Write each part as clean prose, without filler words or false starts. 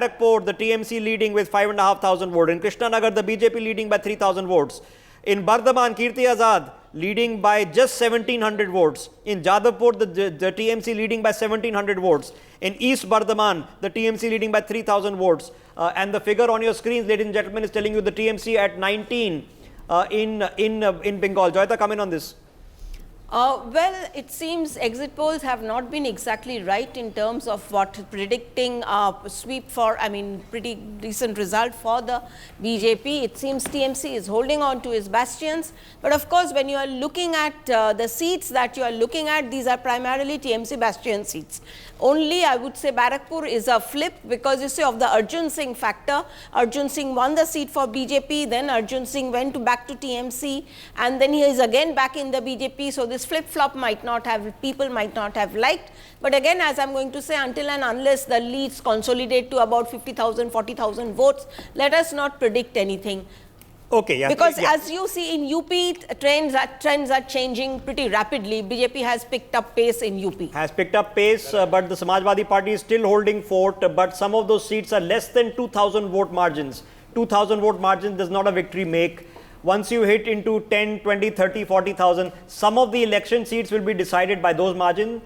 Barakpur, the TMC leading with 5,500 votes. In Krishnanagar, the BJP leading by 3,000 votes. In Bardhaman, Kirti Azad leading by just 1,700 votes. In Jadavpur, the TMC leading by 1,700 votes. In East Bardhaman, the TMC leading by 3,000 votes. And the figure on your screens, ladies and gentlemen, is telling you the TMC at 19 in Bengal. Joyita, come in on this. Well, it seems exit polls have not been exactly right in terms of what predicting sweep for, pretty decent result for the BJP. It seems TMC is holding on to its bastions. But of course, when you are looking at the seats that you are looking at, these are primarily TMC bastion seats. Only, I would say, Barakpur is a flip because you see of the Arjun Singh factor. Arjun Singh won the seat for BJP, then Arjun Singh went back to TMC, and then he is again back in the BJP. So this flip-flop people might not have liked. But again, as I'm going to say, until and unless the leads consolidate to about 50,000, 40,000 votes, let us not predict anything. Okay, yeah. Because as you see in UP, trends are changing pretty rapidly. BJP has picked up pace in UP. Has picked up pace, but the Samajwadi Party is still holding fort. But some of those seats are less than 2,000 vote margins. 2,000 vote margins does not a victory make. Once you hit into 10, 20, 30, 40,000, some of the election seats will be decided by those margins.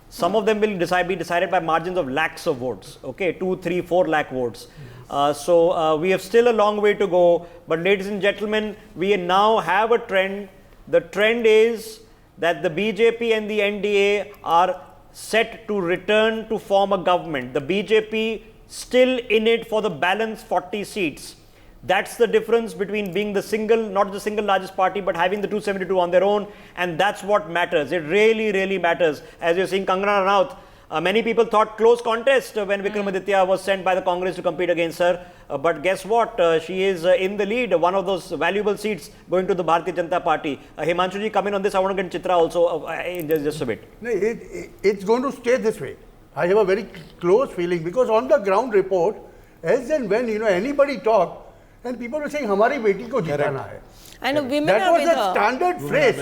Some of them will be decided by margins of lakhs of votes. Okay, 2, 3, 4 lakh votes. So we have still a long way to go. But ladies and gentlemen, we now have a trend. The trend is that the BJP and the NDA are set to return to form a government. The BJP still in it for the balance 40 seats. That's the difference between being the not the single largest party, but having the 272 on their own. And that's what matters. It really, really matters. As you're seeing Kangana Ranaut, many people thought close contest when Vikramaditya was sent by the Congress to compete against her. But guess what? She is in the lead, one of those valuable seats going to the Bharatiya Janata Party. Himanshu ji, come in on this. I want to get Chitra also in just a bit. No, it's going to stay this way. I have a very close feeling because on the ground report, as and when anybody talk, and people were saying, "Hamari beti ko jitana hai." And women that are was with a standard phrase,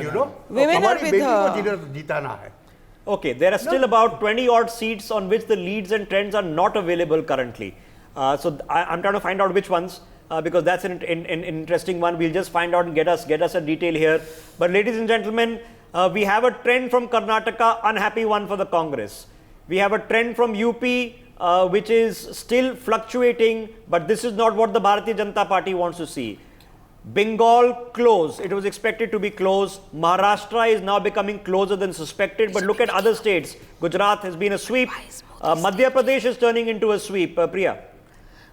Women are with her. Jitana hai. Okay, there are still about 20 odd seats on which the leads and trends are not available currently. So I'm trying to find out which ones because that's an interesting one. We'll just find out and get us a detail here. But ladies and gentlemen, we have a trend from Karnataka, unhappy one for the Congress. We have a trend from UP, which is still fluctuating, but this is not what the Bharatiya Janata Party wants to see. Bengal close. It was expected to be close. Maharashtra is now becoming closer than suspected. But look at other states. Gujarat has been a sweep. Madhya Pradesh is turning into a sweep. Priya.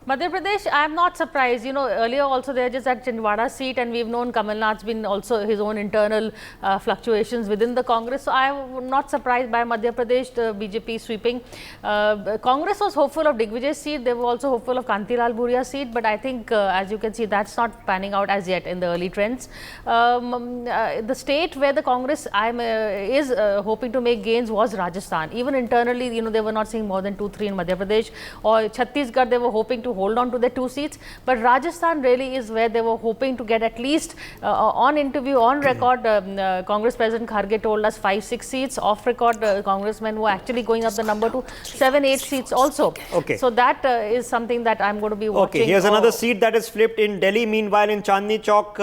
Madhya Pradesh, I am not surprised. Earlier also they are just at Chindwara seat, and we've known Kamal Nath's been also his own internal fluctuations within the Congress. So I am not surprised by Madhya Pradesh, the BJP sweeping. Congress was hopeful of Digvijay's seat. They were also hopeful of Kantilal Bhuria's seat. But I think, as you can see, that's not panning out as yet in the early trends. The state where the Congress is hoping to make gains was Rajasthan. Even internally, they were not seeing more than 2-3 in Madhya Pradesh. Or Chhattisgarh, they were hoping to hold on to their 2 seats, but Rajasthan really is where they were hoping to get at least on interview, on record, Congress President Kharge told us 5-6 seats. Off record, congressmen were actually going up the number to 7-8 seats also. Okay. So that is something that I'm going to be watching. Okay, here's another seat that is flipped in Delhi. Meanwhile, in Chandni Chowk,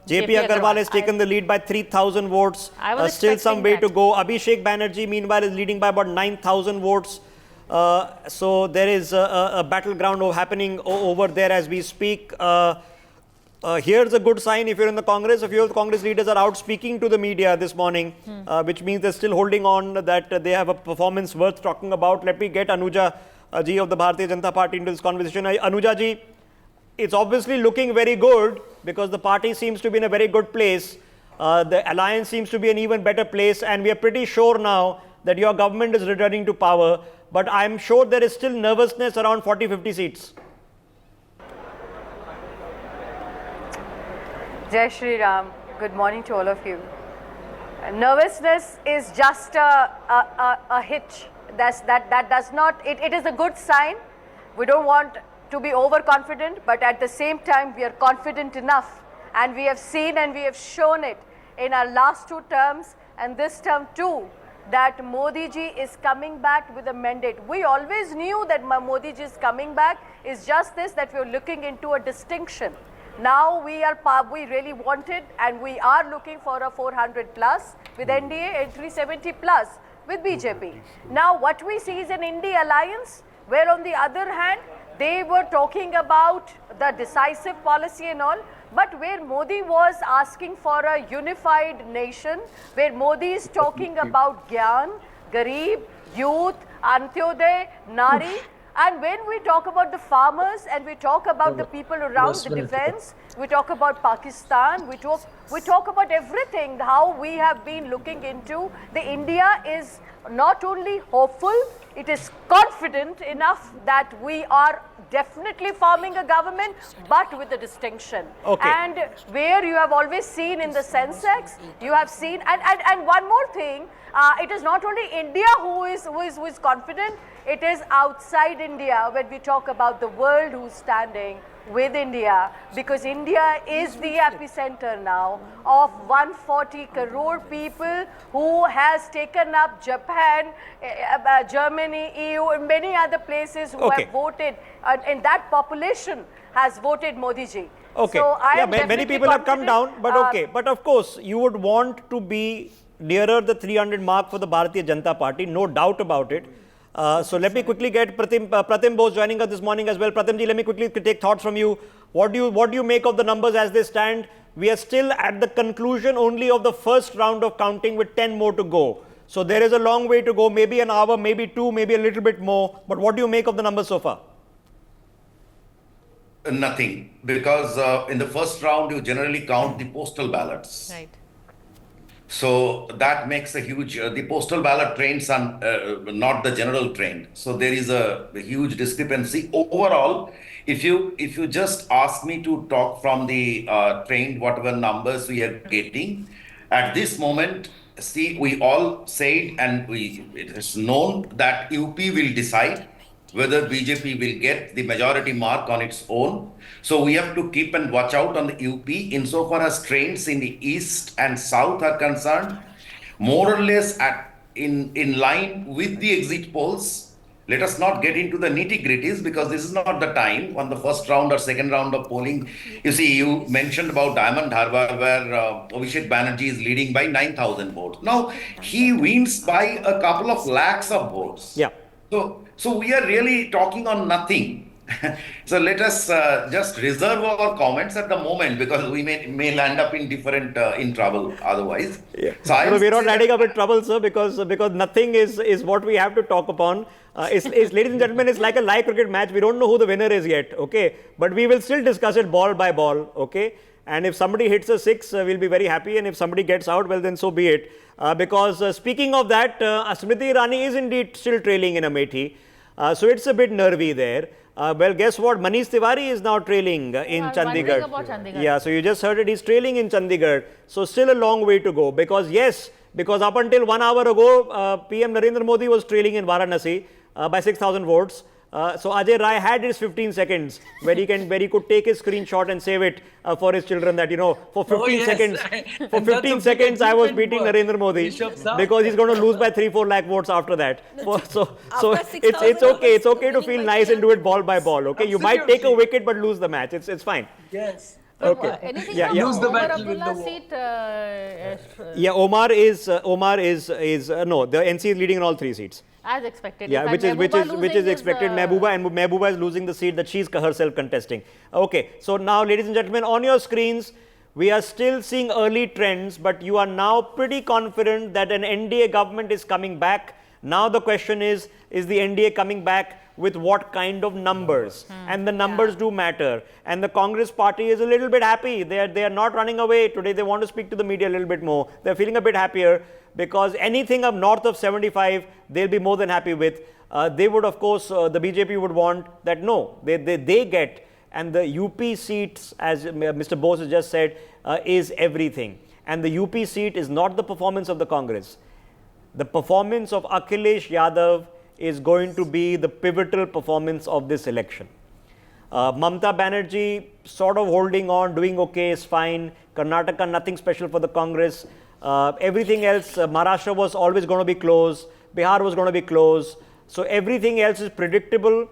JP Agarwal has taken the lead by 3,000 votes. Still some way to go. Abhishek Banerjee, meanwhile, is leading by about 9,000 votes. So there is a battleground happening over there as we speak. Here's a good sign if you're in the Congress. A few of the Congress leaders are out speaking to the media this morning, which means they're still holding on, that they have a performance worth talking about. Let me get Anuja ji of the Bharatiya Janata Party into this conversation. Anuja ji, it's obviously looking very good because the party seems to be in a very good place. The alliance seems to be an even better place, and we are pretty sure now that your government is returning to power. But I'm sure there is still nervousness around 40-50 seats. Jai Shri Ram. Good morning to all of you. Nervousness is just a hitch. That does not, it is a good sign. We don't want to be overconfident, but at the same time, we are confident enough. And we have seen and we have shown it in our last 2 terms and this term too, that Modi ji is coming back with a mandate. We always knew that Modi ji is coming back. It's just this, that we're looking into a distinction. Now we really wanted, and we are looking for a 400 plus with NDA and 370 plus with BJP. Now what we see is an India alliance, where on the other hand, they were talking about the decisive policy and all, but where Modi was asking for a unified nation, where Modi is talking about Gyan, Garib, youth, Antyodaya, Nari. And when we talk about the farmers and we talk about the people around the defense, we talk about Pakistan, we talk about everything, how we have been looking into. The India is not only hopeful, it is confident enough that we are definitely forming a government, but with a distinction. Okay. And where you have always seen in the Sensex, you have seen, and one more thing, it is not only India who is confident, it is outside India when we talk about the world who's standing with India, because India is the epicenter now of 140 crore people who has taken up Japan, Germany, EU and many other places who Okay. have voted, and that population has voted Modi ji. Okay. So I am many definitely people have come down, confident, but okay. But of course, you would want to be nearer the 300 mark for the Bharatiya Janata Party, no doubt about it. So let me quickly get Pratim Bose joining us this morning as well. Pratim ji, let me quickly take thoughts from you. What do you make of the numbers as they stand? We are still at the conclusion only of the first round of counting with 10 more to go. So there is a long way to go, maybe an hour, maybe two, maybe a little bit more. But what do you make of the numbers so far? Nothing, because in the first round you generally count the postal ballots. Right. So that makes a huge, the postal ballot trains are not the general train. So there is a huge discrepancy. Overall, if you just ask me to talk from the trained, whatever numbers we are getting, at this moment, see, we all said and it is known that UP will decide whether BJP will get the majority mark on its own. So we have to keep and watch out on the UP insofar as trains in the east and south are concerned, more or less in line with the exit polls. Let us not get into the nitty-gritties because this is not the time on the first round or second round of polling. You see, you mentioned about Diamond Harbour where Abhishek Banerjee is leading by 9,000 votes. Now, he wins by a couple of lakhs of votes. Yeah. So we are really talking on nothing. So let us just reserve our comments at the moment because we may land up in different in trouble otherwise. Yeah. So We're not landing up in trouble, sir, because nothing is what we have to talk upon. Ladies and gentlemen, it's like a live cricket match. We don't know who the winner is yet, okay? But we will still discuss it ball by ball, okay? And if somebody hits a six, we'll be very happy. And if somebody gets out, well, then so be it. Because speaking of that, Smriti Irani is indeed still trailing in Amethi. So it's a bit nervy there. Well, guess what? Manish Tiwari is now trailing in Chandigarh. About Chandigarh. Yeah, so you just heard it. He's trailing in Chandigarh. So still a long way to go. Because up until 1 hour ago, PM Narendra Modi was trailing in Varanasi by 6,000 votes. So Ajay Rai had his 15 seconds where he could take his screenshot and save it for his children that, for 15 seconds, for 15 seconds I was beating Narendra Modi because he's going to lose by 3-4 lakh votes after that. So it's okay to feel nice and do it ball by ball. Okay, you might take a wicket but lose the match. It's fine. Yes. Okay. Anything Yeah, from yeah. Lose the Omar battle with the Abdullah's war. seat? Yeah, Omar is no, the NC is leading in all 3 seats. As expected. Yeah, In which fact, is expected. Mehbooba is losing the seat that she's herself contesting. Okay, so now, ladies and gentlemen, on your screens, we are still seeing early trends, but you are now pretty confident that an NDA government is coming back. Now the question is the NDA coming back with what kind of numbers? And the numbers do matter. And the Congress party is a little bit happy. They are not running away. Today they want to speak to the media a little bit more. They're feeling a bit happier because anything up north of 75, they'll be more than happy with. They would, of course, the BJP would want that no, they get. And the UP seats, as Mr. Bose has just said, is everything. And the UP seat is not the performance of the Congress. The performance of Akhilesh Yadav is going to be the pivotal performance of this election. Mamata Banerjee sort of holding on, doing okay, is fine. Karnataka, nothing special for the Congress. Everything else, Maharashtra was always going to be close. Bihar was going to be close. So everything else is predictable.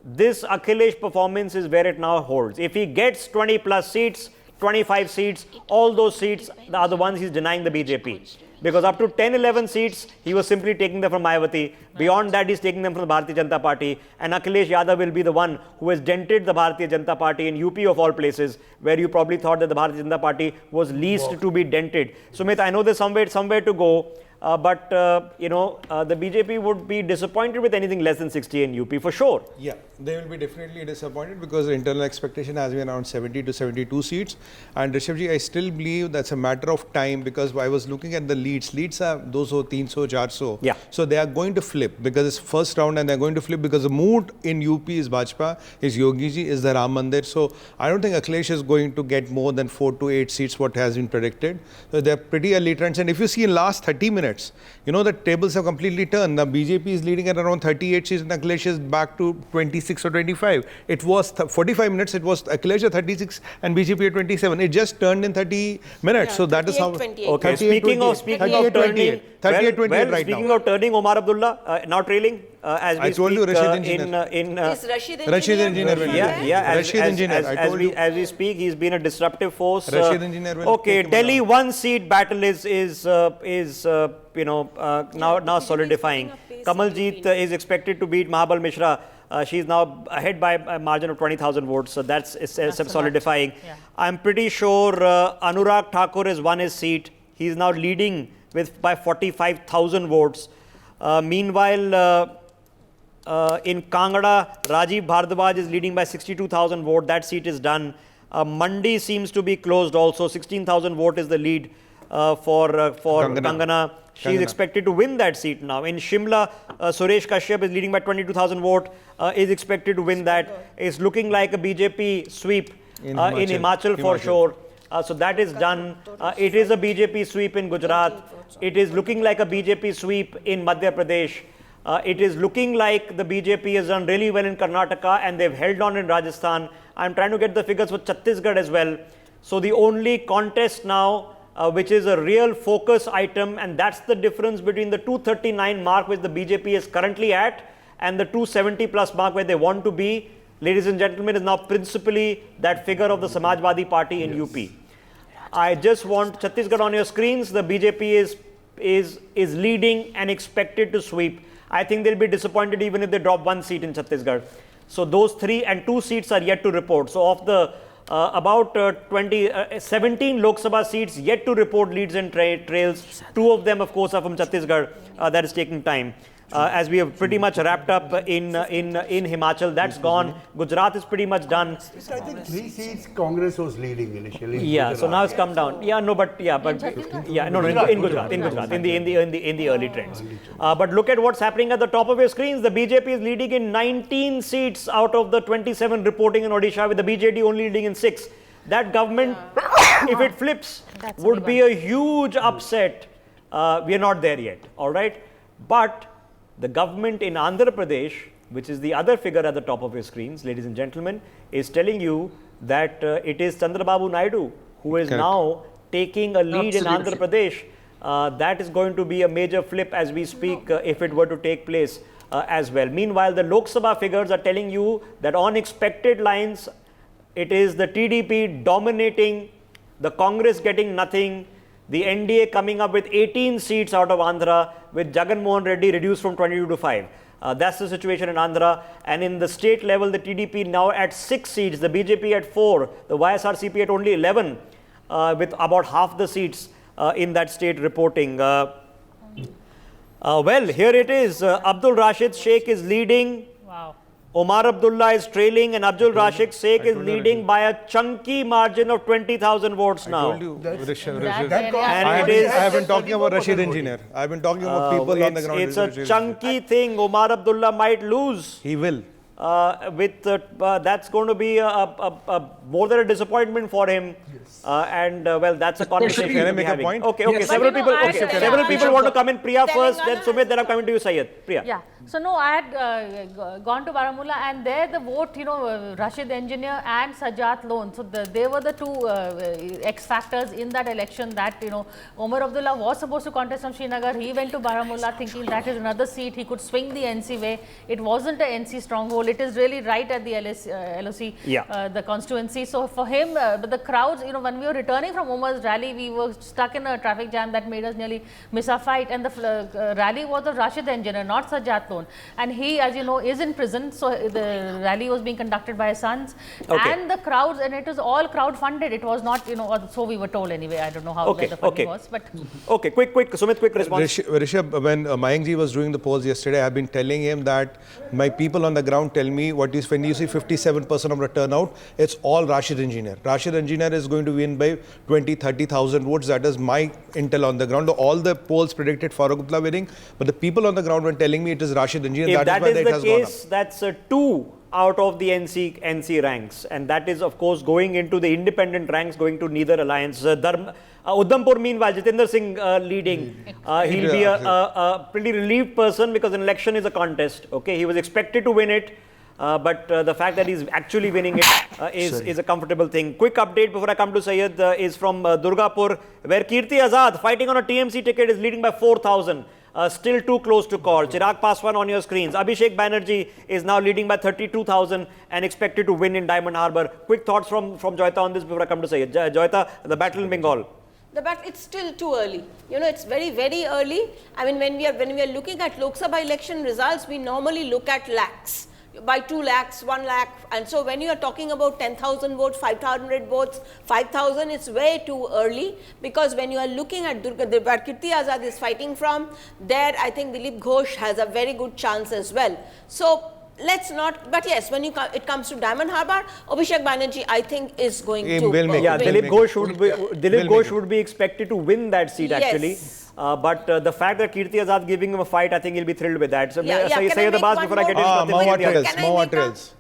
This Akhilesh performance is where it now holds. If he gets 20 plus seats, 25 seats, all those seats are the ones he's denying the BJP. Because up to 10, 11 seats, he was simply taking them from Mayawati. Beyond that, he's taking them from the Bharatiya Janata Party. And Akhilesh Yadav will be the one who has dented the Bharatiya Janata Party in UP of all places, where you probably thought that the Bharatiya Janata Party was least to be dented. Sumit, I know there's somewhere to go. But the BJP would be disappointed with anything less than 60 in UP for sure. Yeah, they will be definitely disappointed because the internal expectation has been around 70 to 72 seats. And Rishabhji, I still believe that's a matter of time because I was looking at the leads. Leads are 200, 300, 400. Yeah. So they are going to flip because it's first round and they're going to flip because the mood in UP is Bajpa, is Yogi ji, is the Ram Mandir. So I don't think Akhilesh is going to get more than 4 to 8 seats, what has been predicted. So they're pretty early trends. And if you see in last 30 minutes, the tables have completely turned. The BJP is leading at around 38 seats and Akhilesh is back to 26 or 25. It was 45 minutes, it was Akhilesh at 36 and BJP at 27. It just turned in 30 minutes. Yeah, so that is how... 38, Okay, 38, speaking of 38, turning, 38, 28 right speaking now. of turning, Omar Abdullah, now trailing as we I told speak, you, Rashid Engineer. Is Rashid Rashid Engineer will Yeah, Rashid Engineer, I told you. as we speak, he's been a disruptive force. Rashid Engineer will okay, take him Delhi down. one seat battle is now solidifying. Kamaljit is expected to beat Mahabal Mishra. She's now ahead by a margin of 20,000 votes. So that's solidifying. Yeah. I'm pretty sure Anurag Thakur has won his seat. He's now leading by 45,000 votes. Meanwhile, in Kangra, Rajiv Bhardwaj is leading by 62,000 votes. That seat is done. Mandi seems to be closed also. 16,000 vote is the lead for Kangana. She is expected to win that seat now. In Shimla, Suresh Kashyap is leading by 22,000 vote. Is expected to win that. It's looking like a BJP sweep in Himachal for sure. So that is done. It is a BJP sweep in Gujarat. It is looking like a BJP sweep in Madhya Pradesh. It is looking like the BJP has done really well in Karnataka and they've held on in Rajasthan. I'm trying to get the figures for Chhattisgarh as well. So the only contest now, which is a real focus item, and that's the difference between the 239 mark which the BJP is currently at and the 270 plus mark where they want to be, ladies and gentlemen, is now principally that figure of the Samajwadi Party in UP. I just want Chhattisgarh on your screens. The BJP is leading and expected to sweep. I think they'll be disappointed even if they drop one seat in Chhattisgarh. So those 3 and 2 seats are yet to report. So of the about 17 Lok Sabha seats yet to report leads and trails. 2 of them, of course, are from Chhattisgarh. That is taking time. As we have pretty much wrapped up in Himachal, that's gone. Gujarat is pretty much done. I think 3 seats Congress was leading initially. Yeah, so now it's come down. Yeah, no, but in Gujarat, in the early trends. But look at what's happening at the top of your screens. The BJP is leading in 19 seats out of the 27 reporting in Odisha, with the BJD only leading in 6. That government, if it flips, would be a huge upset. We are not there yet, all right? But the government in Andhra Pradesh, which is the other figure at the top of your screens, ladies and gentlemen, is telling you that it is Chandrababu Naidu who is now taking a lead in Andhra Pradesh. That is going to be a major flip as we speak if it were to take place as well. Meanwhile, the Lok Sabha figures are telling you that on expected lines, it is the TDP dominating, the Congress getting nothing, the NDA coming up with 18 seats out of Andhra, with Jagan Mohan Reddy reduced from 22 to 5. That's the situation in Andhra. And in the state level, the TDP now at 6 seats, the BJP at 4, the YSRCP at only 11, with about half the seats in that state reporting. Well, here it is. Abdul Rashid Sheikh is leading. Wow. Omar Abdullah is trailing, and Abdul Rashid Sheikh is leading by a chunky margin of 20,000 votes now. I told you, And it is, I have been talking about Rashid Engineer. I have been talking about people on the ground. It's a chunky thing. Omar Abdullah might lose. He will. That's going to be more than a disappointment for him. Well, that's a conversation. Can I we'll be make a having. point? Okay. Yes. Several people want to come in. Priya first, then Telangana Sumit, then I'm coming to you, Syed. Priya. Yeah. So no, I had gone to Baramulla, and there the vote, Rashid Engineer and Sajjad Lone. So they were the two X factors in that election. That Omar Abdullah was supposed to contest from Srinagar. He went to Baramulla thinking that is another seat he could swing the NC way. It wasn't a NC stronghold. It is really right at the LOC, the constituency. So for him, but the crowds, when we were returning from Omar's rally, we were stuck in a traffic jam that made us nearly miss our fight. And the rally was of Rashid Engineer, not Sajjad Lone. And he, as you know, is in prison. So the rally was being conducted by his sons. And the crowds, and it was all crowd funded. It was not, so we were told anyway. I don't know how the funding was. But quick, Sumit, quick response. Rishabh, when Mayankji was doing the polls yesterday, I've been telling him that my people on the ground tell me when you see 57% of the turnout, it's all Rashid Engineer. Rashid Engineer is going to win by 20-30,000 votes. That is my intel on the ground. All the polls predicted Farooq Abdullah winning, but the people on the ground were telling me it is Rashid Engineer. If that is the case, that's 2 out of the NC ranks, and that is of course going into the independent ranks, going to neither alliance. Udhampur, meanwhile, Jitendra Singh leading. He'll be a pretty relieved person because an election is a contest. Okay, he was expected to win it. But the fact that he's actually winning it is a comfortable thing. Quick update before I come to Syed is from Durgapur, where Kirti Azad, fighting on a TMC ticket, is leading by 4,000. Still too close to call. Chirag Paswan on your screens. Abhishek Banerjee is now leading by 32,000 and expected to win in Diamond Harbour. Quick thoughts from Joyita on this before I come to Syed. Joyita, the battle in Bengal. It's still too early. It's very, very early. I mean, when we are looking at Lok Sabha election results, we normally look at lakhs. By 2 lakhs, 1 lakh, and so when you are talking about 10,000 votes, 5,000 votes, 5,000, it's way too early, because when you are looking at where Kirti Azad is fighting from, there I think Dilip Ghosh has a very good chance as well. So let's not, but yes, when it comes to Diamond Harbour, Abhishek Banerjee I think is going to win. Dilip Ghosh would be expected to win that seat actually. But the fact that Kirti Azad giving him a fight, I think he'll be thrilled with that. So say the bus before I get into Mawa Trails.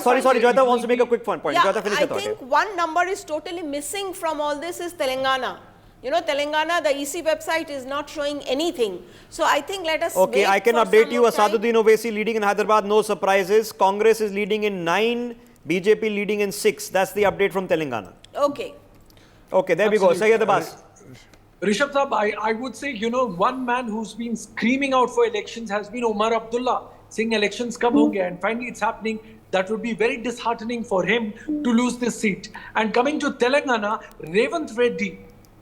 Sorry, Joyita wants to make a quick point. Joyita, finish I think one number is totally missing from all this is Telangana. Telangana, the EC website is not showing anything. So I think let us Okay, wait I can for update some you. more time. Asaduddin Owaisi leading in Hyderabad, no surprises. Congress is leading in 9, BJP leading in 6. That's the update from Telangana. Okay, there we go. Say the bus. Rishabh Saab, I would say, one man who's been screaming out for elections has been Omar Abdullah, saying elections come honge, and finally it's happening. That would be very disheartening for him to lose this seat. And coming to Telangana, Revant Reddy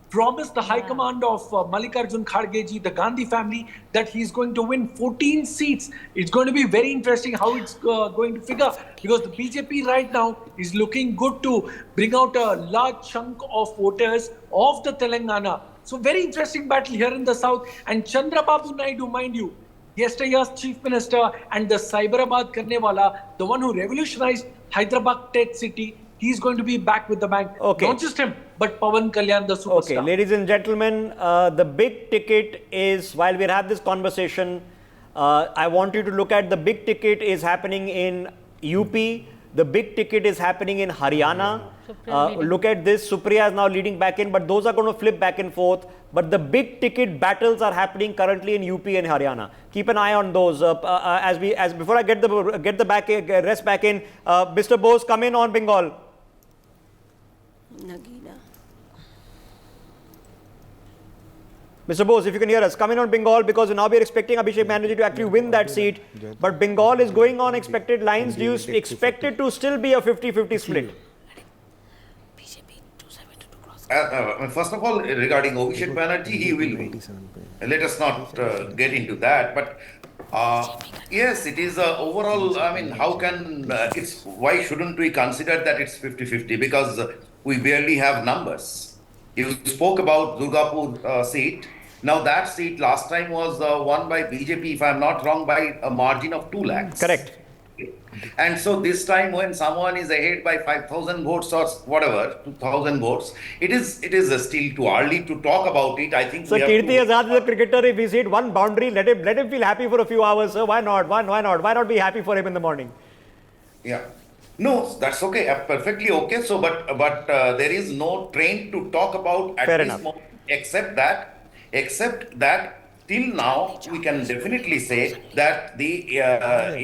promised the High Command of Mallikarjun Khargeji, the Gandhi family, that he's going to win 14 seats. It's going to be very interesting how it's going to figure, because the BJP right now is looking good to bring out a large chunk of voters of the Telangana. So very interesting battle here in the south. And Chandrababu Naidu, mind you, yesterday's chief minister and the Cyberabad Karnewala, the one who revolutionized Hyderabad Tech City, he's going to be back with the bank. Not just him, but Pawan Kalyan, the superstar. Okay, ladies and gentlemen, the big ticket is, while we have this conversation, I want you to look at the big ticket is happening in UP. The big ticket is happening in Haryana. Look at this. Supriya is now leading back in, but those are going to flip back and forth. But the big ticket battles are happening currently in UP and Haryana. Keep an eye on those. Before I get the rest back in, Mr. Bose, come in on Bengal. Nagina. Mr. Bose, if you can hear us, come in on Bengal, because now we are expecting Abhishek Banerjee to actually win that seat. But Bengal is going on expected lines. Do you expect it to still be a 50-50 split? First of all, regarding Abhishek Banerjee, he will win. Let us not get into that. But yes, it is overall, why shouldn't we consider that it's 50-50? Because we barely have numbers. You spoke about Durgapur seat. Now that seat last time was won by BJP, if I'm not wrong, by a margin of 2 lakhs. Correct. And so this time when someone is ahead by 5,000 votes or whatever, 2,000 votes, it is still too early to talk about it. I think so Kirti Azad is a cricketer. If he's hit one boundary, let him feel happy for a few hours. So why not? Why not be happy for him in the morning? Yeah. No, that's okay. Perfectly okay. So, but there is no trend to talk about at this moment, except that till now, we can definitely say that the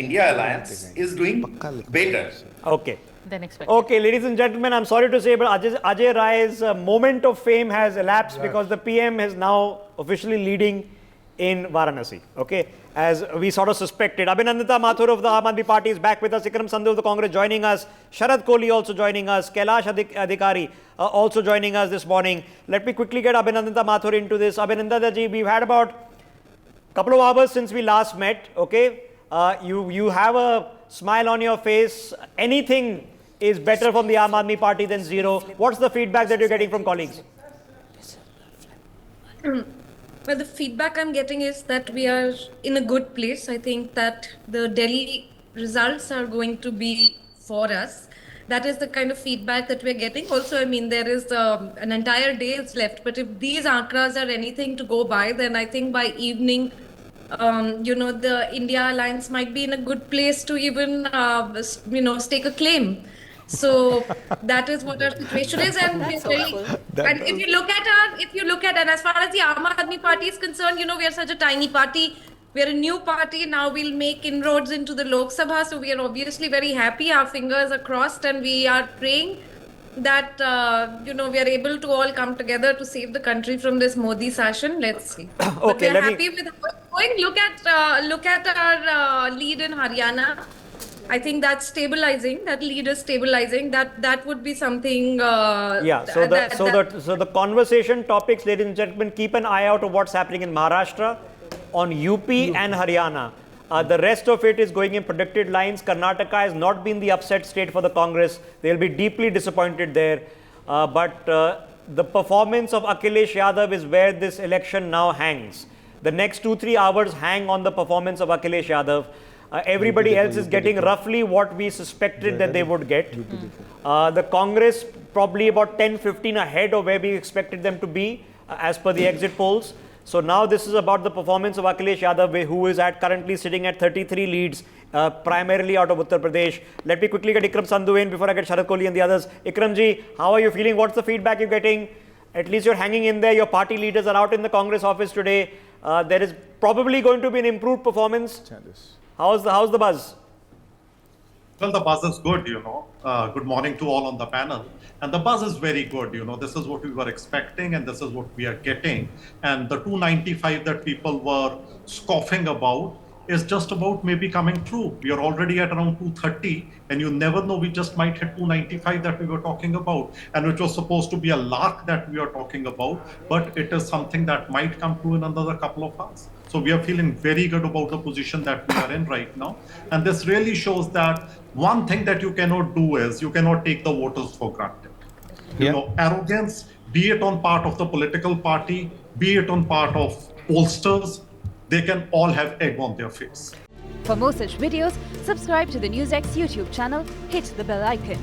India alliance is doing better. Okay. Then expected. Okay, ladies and gentlemen, I'm sorry to say, but Ajay Rai's moment of fame has elapsed because the PM is now officially leading in Varanasi. Okay, as we sort of suspected. Abhinandita Mathur of the Aam Aadmi Party is back with us. Ikram Sandhu of the Congress joining us. Sharad Kohli also joining us. Kailash Adhikari also joining us this morning. Let me quickly get Abhinandita Mathur into this. Abhinandita ji, we've had about a couple of hours since we last met. Okay, you have a smile on your face. Anything is better from the Aam Aadmi Party than zero. What's the feedback that you're getting from colleagues? Well, the feedback I'm getting is that we are in a good place. I think that the Delhi results are going to be for us. That is the kind of feedback that we're getting. Also, I mean, there is an entire day is left. But if these ankras are anything to go by, then I think by evening, the India alliance might be in a good place to even, stake a claim. So that is what our situation is, and and if you look at, and as far as the Aam Aadmi Party is concerned, we are such a tiny party. We are a new party now. We'll make inroads into the Lok Sabha, so we are obviously very happy. Our fingers are crossed, and we are praying that we are able to all come together to save the country from this Modi session. Let's see. But we're happy with how it's going. Look at our lead in Haryana. I think that's stabilizing. That lead is stabilizing. That would be something. So the conversation topics, ladies and gentlemen, keep an eye out of what's happening in Maharashtra, on UP and Haryana. The rest of it is going in predicted lines. Karnataka has not been the upset state for the Congress. They'll be deeply disappointed there. But the performance of Akhilesh Yadav is where this election now hangs. The next 2-3 hours hang on the performance of Akhilesh Yadav. Everybody else is getting roughly what we suspected that they would get. The Congress probably about 10-15 ahead of where we expected them to be as per the exit polls. So now this is about the performance of Akhilesh Yadav, who is currently sitting at 33 leads, primarily out of Uttar Pradesh. Let me quickly get Ikram Sandhu in before I get Sharad Kohli and the others. Ikram ji, how are you feeling? What's the feedback you're getting? At least you're hanging in there. Your party leaders are out in the Congress office today. There is probably going to be an improved performance. How's the buzz? Well, the buzz is good, Good morning to all on the panel. And the buzz is very good, This is what we were expecting and this is what we are getting. And the 295 that people were scoffing about is just about maybe coming true. We are already at around 230 and you never know, we just might hit 295 that we were talking about, and which was supposed to be a lark that we are talking about, but it is something that might come true in another couple of hours. So we are feeling very good about the position that we are in right now. And this really shows that one thing that you cannot do is you cannot take the voters for granted. Arrogance, be it on part of the political party, be it on part of pollsters, they can all have egg on their face. For more such videos, subscribe to the NewsX YouTube channel, hit the bell icon.